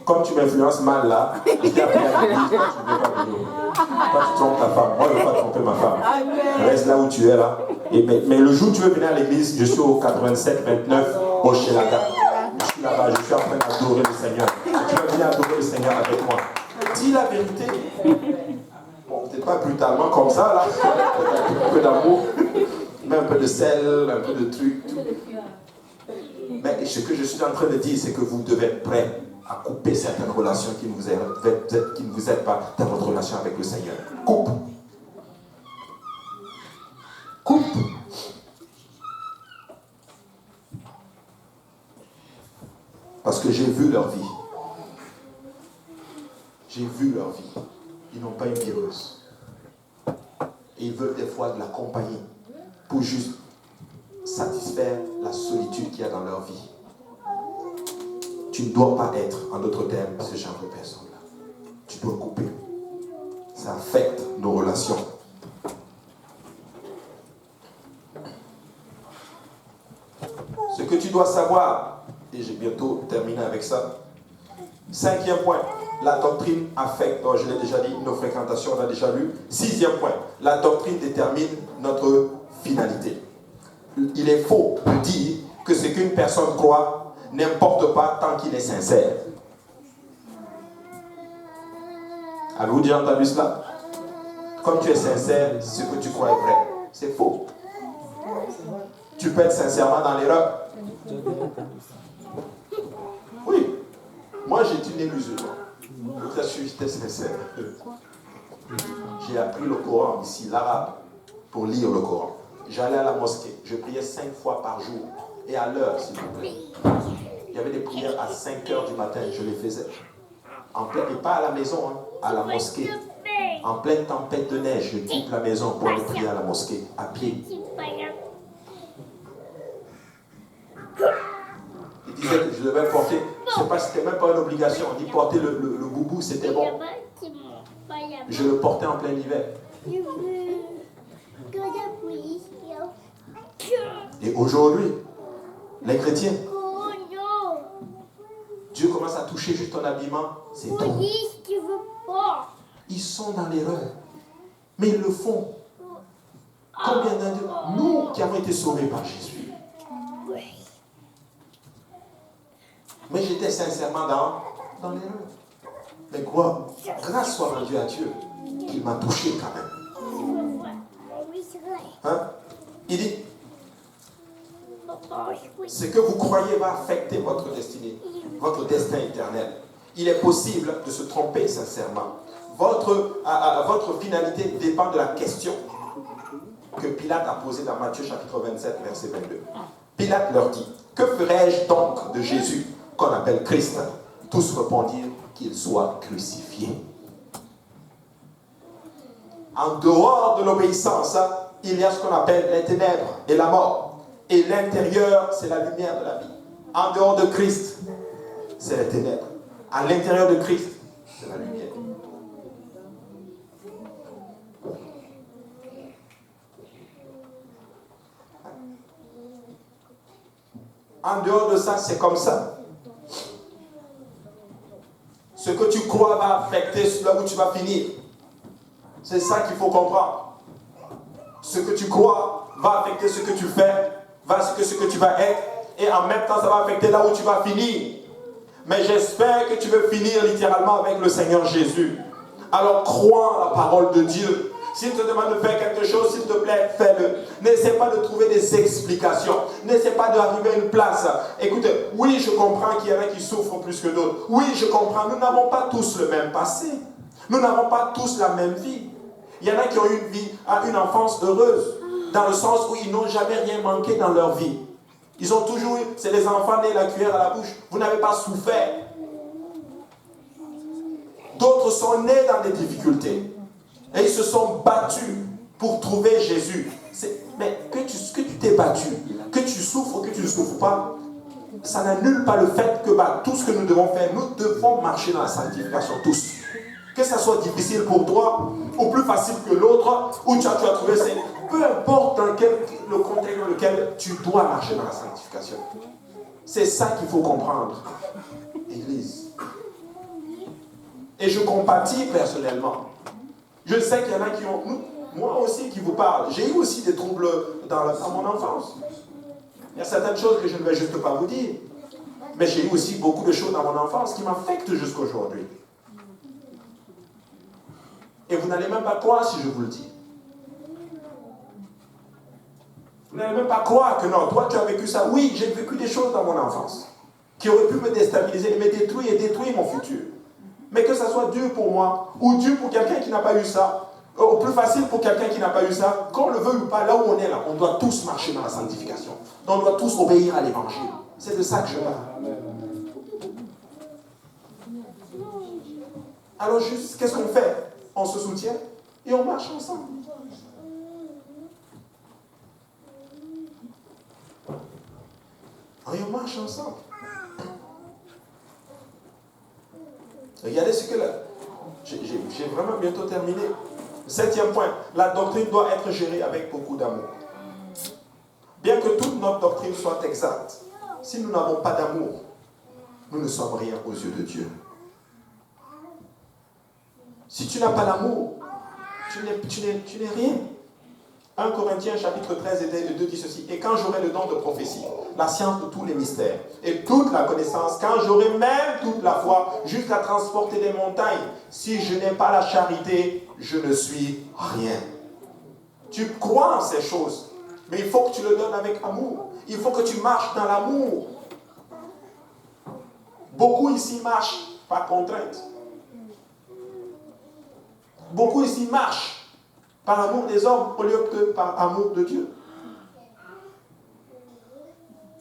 Comme tu m'influences mal là, je t'ai appelé à l'église, tu ne veux pas venir. Toi, tu trompes ta femme. Moi, je ne veux pas tromper ma femme. Reste là où tu es là. Mais le jour où tu veux venir à l'église, je suis au 87-29 au Chelaga. Je suis là-bas, je suis en train d'adorer le Seigneur. Tu vas venir adorer le Seigneur avec moi. Dis la vérité. Bon, peut-être pas brutalement comme ça, là. Un peu d'amour, mais un peu de sel, un peu de trucs. Mais ce que je suis en train de dire, c'est que vous devez être prêts à couper certaines relations qui ne vous aident pas dans votre relation avec le Seigneur. Coupe. Coupe. Parce que j'ai vu leur vie. J'ai vu leur vie. Ils n'ont pas une vie heureuse. Et ils veulent des fois de la compagnie pour juste satisfaire la solitude qu'il y a dans leur vie. Tu ne dois pas être, en d'autres termes, ce genre de personne-là. Tu dois couper. Ça affecte nos relations. Ce que tu dois savoir, et j'ai bientôt terminé avec ça. 5e point, la doctrine affecte, je l'ai déjà dit, nos fréquentations, on a déjà lu. 6e point, la doctrine détermine notre finalité. Il est faux de dire que ce qu'une personne croit n'importe pas tant qu'il est sincère. Avez-vous déjà entendu cela? Comme tu es sincère, ce que tu crois est vrai. C'est faux. Tu peux être sincèrement dans l'erreur. Oui. Moi, j'étais né musulman. Je suis sincère. J'ai appris le Coran ici, l'arabe, pour lire le Coran. J'allais à la mosquée. Je priais 5 fois par jour. Et à l'heure, s'il vous plaît. Il y avait des prières à 5 heures du matin, je les faisais. Et pas à la maison, hein, à la mosquée. En pleine tempête de neige, je quitte la maison pour aller prier à la mosquée, à pied. Il disait que je devais porter, je ne sais pas, c'était même pas une obligation. On dit porter le boubou, c'était bon. Je le portais en plein hiver. Et aujourd'hui, les chrétiens, Dieu commence à toucher juste ton habillement, c'est tout. Ils sont dans l'erreur, mais ils le font. Combien d'années, nous qui avons été sauvés par Jésus. Mais j'étais sincèrement dans l'erreur. Mais quoi? Grâce soit rendue à Dieu, qu'il m'a touché quand même. Hein? Il dit, ce que vous croyez va affecter votre destinée, votre destin éternel. Il est possible de se tromper sincèrement. Votre finalité dépend de la question que Pilate a posée dans Matthieu chapitre 27, verset 22. Pilate leur dit, Que ferais-je donc de Jésus, qu'on appelle Christ? Tous répondirent qu'il soit crucifié. En dehors de l'obéissance, il y a ce qu'on appelle les ténèbres et la mort. Et l'intérieur, c'est la lumière de la vie. En dehors de Christ, c'est les ténèbres. À l'intérieur de Christ, c'est la lumière. En dehors de ça, c'est comme ça. Ce que tu crois va affecter là où tu vas finir. C'est ça qu'il faut comprendre. Ce que tu crois va affecter ce que tu fais, va affecter ce que tu vas être, et en même temps, ça va affecter là où tu vas finir. Mais j'espère que tu veux finir littéralement avec le Seigneur Jésus. Alors crois en la parole de Dieu. S'il te demande de faire quelque chose, s'il te plaît, fais-le. N'essaie pas de trouver des explications. N'essaie pas d'arriver à une place. Écoutez, oui, je comprends qu'il y en a qui souffrent plus que d'autres. Oui, je comprends. Nous n'avons pas tous le même passé. Nous n'avons pas tous la même vie. Il y en a qui ont eu une enfance heureuse, dans le sens où ils n'ont jamais rien manqué dans leur vie. Ils ont toujours eu, c'est les enfants nés la cuillère à la bouche. Vous n'avez pas souffert. D'autres sont nés dans des difficultés. Et ils se sont battus pour trouver Jésus. Mais que tu t'es battu, que tu souffres ou que tu ne souffres pas, ça n'annule pas le fait que tout ce que nous devons faire, nous devons marcher dans la sanctification, tous. Que ça soit difficile pour toi, ou plus facile que l'autre, ou tu as trouvé, peu importe le contexte dans lequel tu dois marcher dans la sanctification. C'est ça qu'il faut comprendre, Église. Et je compatis personnellement. Je sais qu'il y en a qui ont, moi aussi qui vous parle, j'ai eu aussi des troubles dans mon enfance. Il y a certaines choses que je ne vais juste pas vous dire. Mais j'ai eu aussi beaucoup de choses dans mon enfance qui m'affectent jusqu'à aujourd'hui. Et vous n'allez même pas croire si je vous le dis. Vous n'allez même pas croire que non, toi tu as vécu ça. Oui, j'ai vécu des choses dans mon enfance qui auraient pu me déstabiliser, me détruire et détruire mon futur. Mais que ça soit dur pour moi ou dur pour quelqu'un qui n'a pas eu ça, ou plus facile pour quelqu'un qui n'a pas eu ça, qu'on le veuille ou pas, là où on est là, on doit tous marcher dans la sanctification. On doit tous obéir à l'évangile. C'est de ça que je parle. Alors juste, qu'est-ce qu'on fait? On se soutient et on marche ensemble. Et on marche ensemble. Regardez ce que là. J'ai vraiment bientôt terminé. 7e point. La doctrine doit être gérée avec beaucoup d'amour. Bien que toute notre doctrine soit exacte, si nous n'avons pas d'amour, nous ne sommes rien aux yeux de Dieu. Si tu n'as pas l'amour, tu n'es rien. 1 Corinthiens chapitre 13 et 2 dit ceci. Et quand j'aurai le don de prophétie, la science de tous les mystères et toute la connaissance, quand j'aurai même toute la foi jusqu'à transporter des montagnes, si je n'ai pas la charité, je ne suis rien. Tu crois en ces choses, mais il faut que tu le donnes avec amour. Il faut que tu marches dans l'amour. Beaucoup ici marchent par contrainte. Beaucoup ici marchent par amour des hommes au lieu que par amour de Dieu.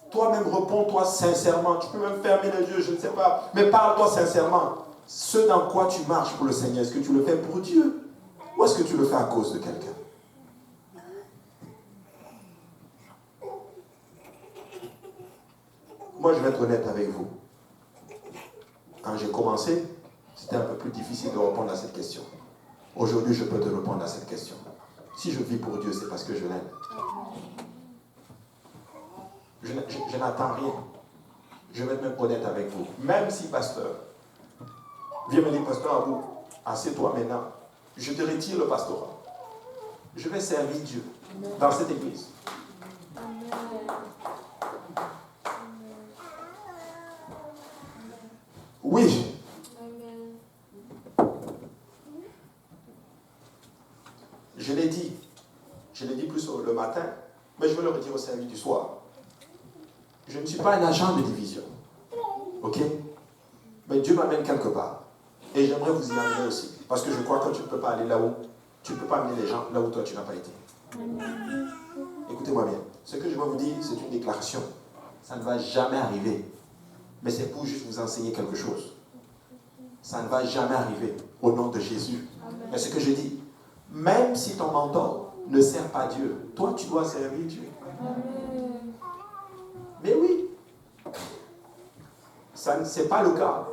Toi-même, réponds-toi sincèrement. Tu peux même fermer les yeux, je ne sais pas. Mais parle-toi sincèrement. Ce dans quoi tu marches pour le Seigneur, est-ce que tu le fais pour Dieu? Ou est-ce que tu le fais à cause de quelqu'un? Moi, je vais être honnête avec vous. Quand j'ai commencé, c'était un peu plus difficile de répondre à cette question. Aujourd'hui, je peux te répondre à cette question. Si je vis pour Dieu, c'est parce que je l'aime. Je n'attends rien. Je vais être même honnête avec vous. Même si, pasteur, viens me dire, pasteur, à vous, assieds-toi maintenant. Je te retire le pastorat. Je vais servir Dieu dans cette église. Oui. Je l'ai dit plus le matin, mais je vais le redire au service du soir. Je ne suis pas un agent de division. Ok? Mais Dieu m'amène quelque part. Et j'aimerais vous y amener aussi. Parce que je crois que tu ne peux pas aller là-haut. Tu ne peux pas amener les gens là où toi tu n'as pas été. Écoutez-moi bien. Ce que je vais vous dire, c'est une déclaration. Ça ne va jamais arriver. Mais c'est pour juste vous enseigner quelque chose. Ça ne va jamais arriver au nom de Jésus. Amen. Mais ce que je dis, même si ton mentor ne sert pas Dieu, toi tu dois servir Dieu. Amen. Mais oui, ça ce n'est pas le cas.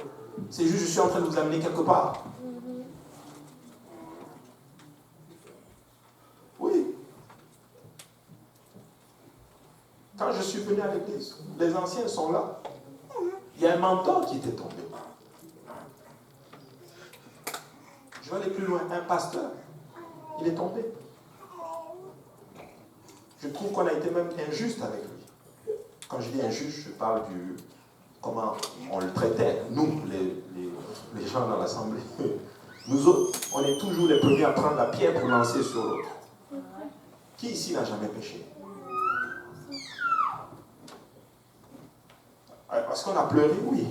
C'est juste je suis en train de vous amener quelque part. Oui. Quand je suis venu à l'église, les anciens sont là. Il y a un mentor qui était tombé. Je vais aller plus loin. Un pasteur, il est tombé. Je trouve qu'on a été même injuste avec lui. Quand je dis injuste, je parle du comment on le traitait, nous, les gens dans l'assemblée. Nous autres, on est toujours les premiers à prendre la pierre pour lancer sur l'autre. Qui ici n'a jamais péché? Est-ce qu'on a pleuré? Oui.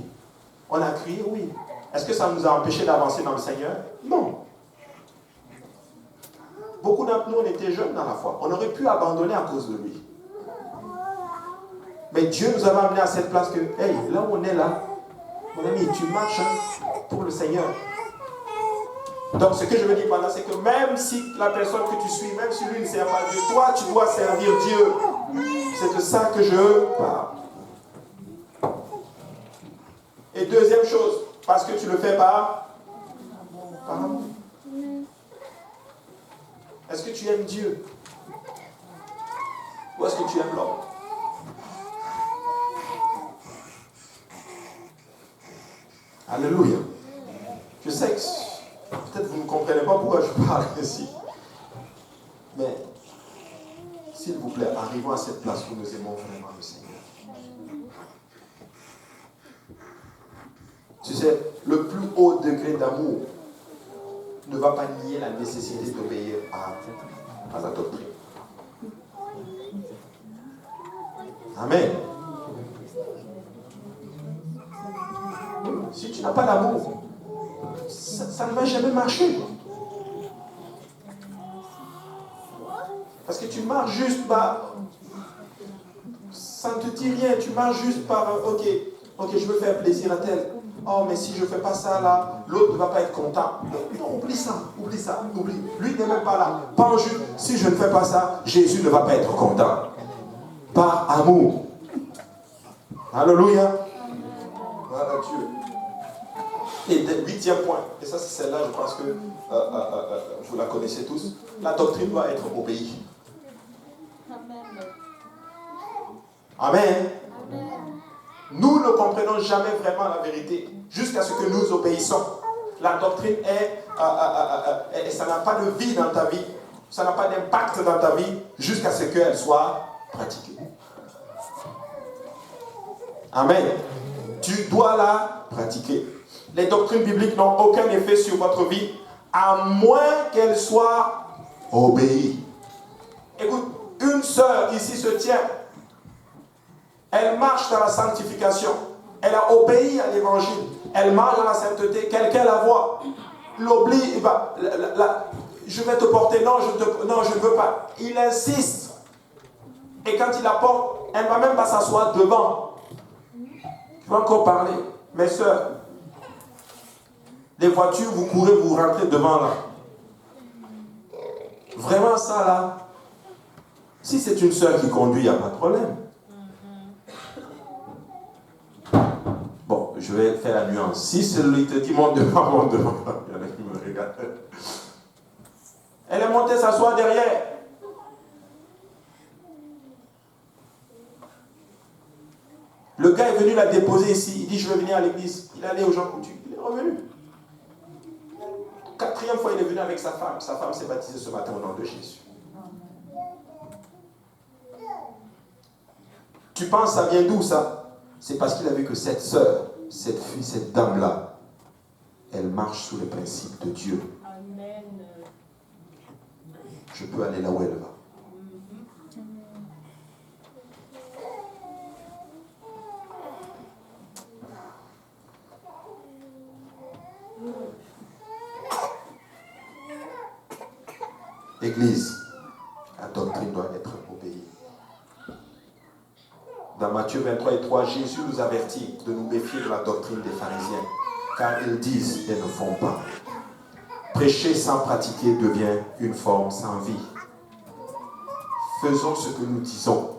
On a crié? Oui. Est-ce que ça nous a empêché d'avancer dans le Seigneur? Non. Beaucoup d'entre nous, on était jeunes dans la foi. On aurait pu abandonner à cause de lui. Mais Dieu nous avait amenés à cette place que, hey, là où on est là, mon ami, tu marches pour le Seigneur. Donc, ce que je veux dire par là, c'est que même si la personne que tu suis, même si lui ne sert pas Dieu, toi, tu dois servir Dieu. C'est de ça que je parle. Et deuxième chose, parce que tu le fais par amour. Est-ce que tu aimes Dieu? Ou est-ce que tu aimes l'homme? Alléluia. Je sais que peut-être vous ne comprenez pas pourquoi je parle ici. Mais, s'il vous plaît, arrivons à cette place où nous aimons vraiment le Seigneur. Tu sais, le plus haut degré d'amour ne va pas nier la nécessité d'obéir à la doctrine. Amen. Si tu n'as pas d'amour, ça ne va jamais marcher. Parce que tu marches juste par... Ça ne te dit rien, tu marches juste par... Ok, je veux faire plaisir à tel. Oh, mais si je ne fais pas ça là, l'autre ne va pas être content. Non, oublie ça. Lui n'est même pas là. Pense juste, si je ne fais pas ça, Jésus ne va pas être content. Par amour. Alléluia. Voilà Dieu. Et huitième point, et ça c'est celle-là, je pense que vous la connaissez tous, la doctrine doit être obéie. Amen. Nous ne comprenons jamais vraiment la vérité jusqu'à ce que nous obéissons. La doctrine ça n'a pas de vie dans ta vie, ça n'a pas d'impact dans ta vie jusqu'à ce qu'elle soit pratiquée. Amen. Tu dois la pratiquer. Les doctrines bibliques n'ont aucun effet sur votre vie à moins qu'elles soient obéies. Écoute, une sœur ici se tient. Elle marche dans la sanctification. Elle a obéi à l'évangile. Elle marche dans la sainteté. Quelqu'un la voit. L'oublie. Je vais te porter. Non, je ne veux pas. Il insiste. Et quand il la porte, elle ne va même pas s'asseoir devant. Je vais encore parler. Mes sœurs, les voitures, vous courez, vous rentrez devant là. Vraiment ça là. Si c'est une sœur qui conduit, il n'y a pas de problème. Bon, je vais faire la nuance. Si celui te dit monte devant, il y en a qui me regardent. Elle est montée s'asseoir derrière. Le gars est venu la déposer ici. Il dit, je vais venir à l'église. Il est allé aux gens coutus. Il est revenu. Quatrième fois, il est venu avec sa femme. Sa femme s'est baptisée ce matin au nom de Jésus. Tu penses, ça vient d'où ça? C'est parce qu'il a vu que cette sœur, cette fille, cette dame-là, elle marche sous les principes de Dieu. Amen. Je peux aller là où elle va. Église, la doctrine doit être obéie. Dans Matthieu 23:3, Jésus nous avertit de nous méfier de la doctrine des pharisiens, car ils disent et ne font pas. Prêcher sans pratiquer devient une forme sans vie. Faisons ce que nous disons.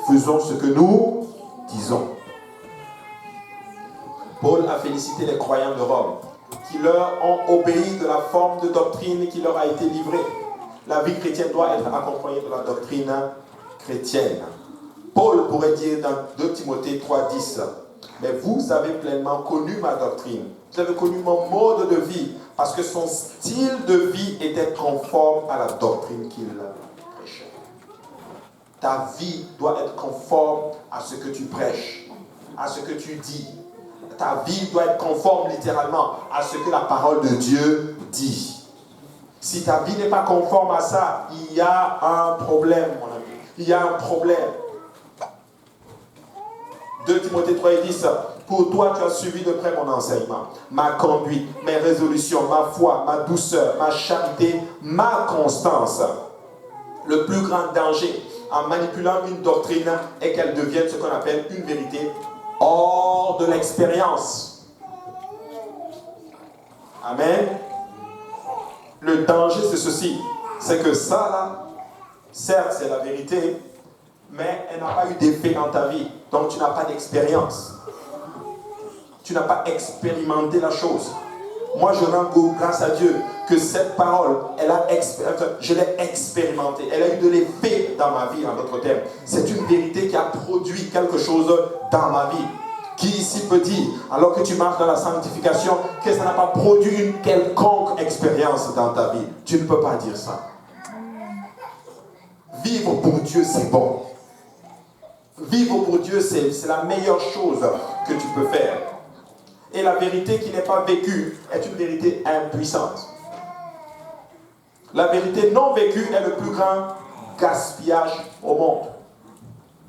Faisons ce que nous disons. Paul a félicité les croyants de Rome qui leur ont obéi de la forme de doctrine qui leur a été livrée. La vie chrétienne doit être accompagnée de la doctrine chrétienne. Paul pourrait dire dans 2 Timothée 3:10, mais vous avez pleinement connu ma doctrine. Vous avez connu mon mode de vie parce que son style de vie était conforme à la doctrine qu'il prêchait. Ta vie doit être conforme à ce que tu prêches, à ce que tu dis. Ta vie doit être conforme littéralement à ce que la parole de Dieu dit. Si ta vie n'est pas conforme à ça, il y a un problème, mon ami. Il y a un problème. 2 Timothée 3:10, pour toi tu as suivi de près mon enseignement, ma conduite, mes résolutions, ma foi, ma douceur, ma charité, ma constance. Le plus grand danger en manipulant une doctrine est qu'elle devienne ce qu'on appelle une vérité hors de l'expérience. Amen. Le danger c'est ceci, c'est que ça là, certes c'est la vérité, mais elle n'a pas eu d'effet dans ta vie. Donc tu n'as pas d'expérience. Tu n'as pas expérimenté la chose. Moi je rends grâce à Dieu que cette parole, je l'ai expérimentée. Elle a eu de l'effet dans ma vie, en d'autres termes. C'est une vérité qui a produit quelque chose dans ma vie. Qui ici peut dire, alors que tu marches dans la sanctification, que ça n'a pas produit une quelconque expérience dans ta vie? Tu ne peux pas dire ça. Vivre pour Dieu, c'est bon. Vivre pour Dieu, c'est la meilleure chose que tu peux faire. Et la vérité qui n'est pas vécue est une vérité impuissante. La vérité non vécue est le plus grand gaspillage au monde.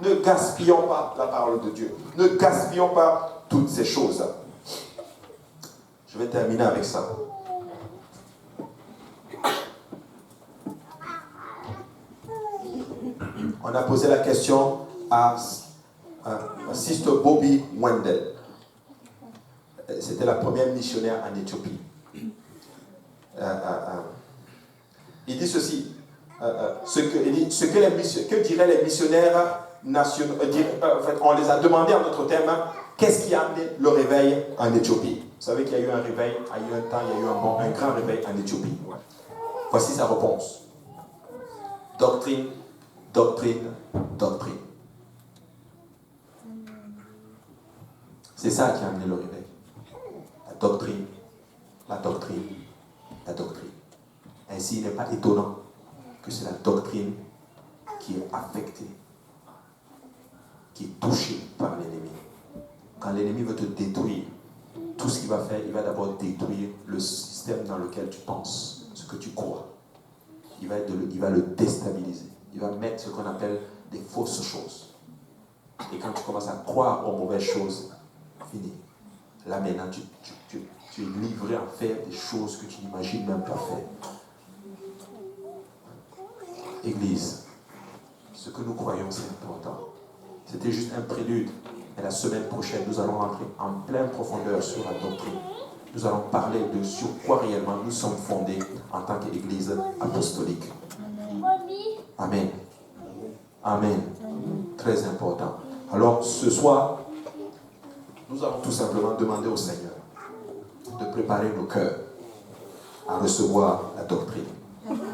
Ne gaspillons pas la parole de Dieu. Ne gaspillons pas toutes ces choses. Je vais terminer avec ça. On a posé la question à Sister Bobby Wendell. C'était la première missionnaire en Éthiopie. Il dit ceci. Que diraient les missionnaires nationaux, on les a demandé en d'autres termes, qu'est-ce qui a amené le réveil en Éthiopie? Vous savez qu'il y a eu un réveil, il y a eu un temps, il y a eu un grand réveil en Éthiopie. Voici sa réponse. Doctrine, doctrine, doctrine. C'est ça qui a amené le réveil. La doctrine, la doctrine, la doctrine. Ainsi, il n'est pas étonnant que c'est la doctrine qui est affectée, qui est touchée par l'ennemi. Quand l'ennemi veut te détruire, tout ce qu'il va faire, il va d'abord détruire le système dans lequel tu penses, ce que tu crois. Il va le déstabiliser. Il va mettre ce qu'on appelle des fausses choses. Et quand tu commences à croire aux mauvaises choses, fini. Là maintenant, tu es livré à faire des choses que tu n'imagines même pas faire. Église, ce que nous croyons, c'est important. C'était juste un prélude. Et la semaine prochaine, nous allons entrer en pleine profondeur sur la doctrine. Nous allons parler de sur quoi réellement nous sommes fondés en tant qu'Église apostolique. Amen. Amen. Très important. Alors, ce soir, nous allons tout simplement demander au Seigneur de préparer nos cœurs à recevoir la doctrine,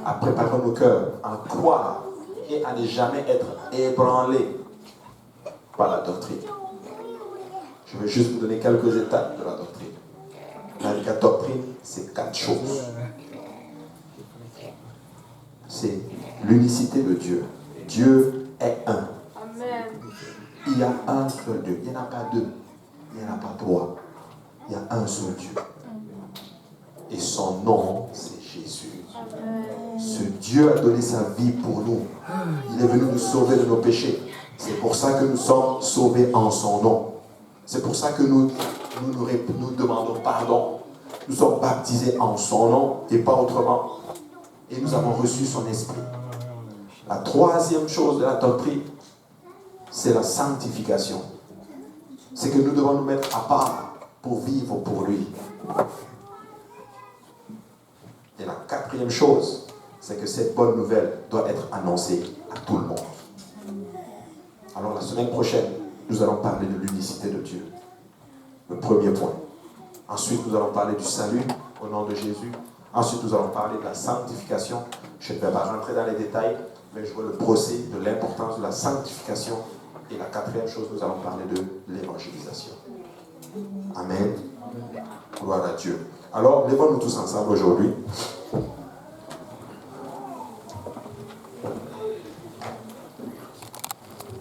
à préparer nos cœurs à croire et à ne jamais être ébranlés par la doctrine. Je vais juste vous donner quelques étapes de la doctrine. La doctrine, c'est 4 choses. C'est l'unicité de Dieu. Dieu est un. Amen. Il y a un seul Dieu. Il n'y en a pas deux. Il n'y en a pas trois. Il y a un seul Dieu. Et son nom, c'est Jésus. Amen. Ce Dieu a donné sa vie pour nous. Il est venu nous sauver de nos péchés. C'est pour ça que nous sommes sauvés en son nom. C'est pour ça que nous demandons pardon. Nous sommes baptisés en son nom et pas autrement. Et nous avons reçu son esprit. La troisième chose de la doctrine, c'est la sanctification. C'est que nous devons nous mettre à part pour vivre pour lui. Et la quatrième chose, c'est que cette bonne nouvelle doit être annoncée à tout le monde. Alors la semaine prochaine, nous allons parler de l'unicité de Dieu. Le premier point. Ensuite, nous allons parler du salut au nom de Jésus. Ensuite, nous allons parler de la sanctification. Je ne vais pas rentrer dans les détails, mais je vois le procès de l'importance de la sanctification. Et la quatrième chose, nous allons parler de l'évangélisation. Amen. Gloire à Dieu. Alors, levons-nous tous ensemble aujourd'hui.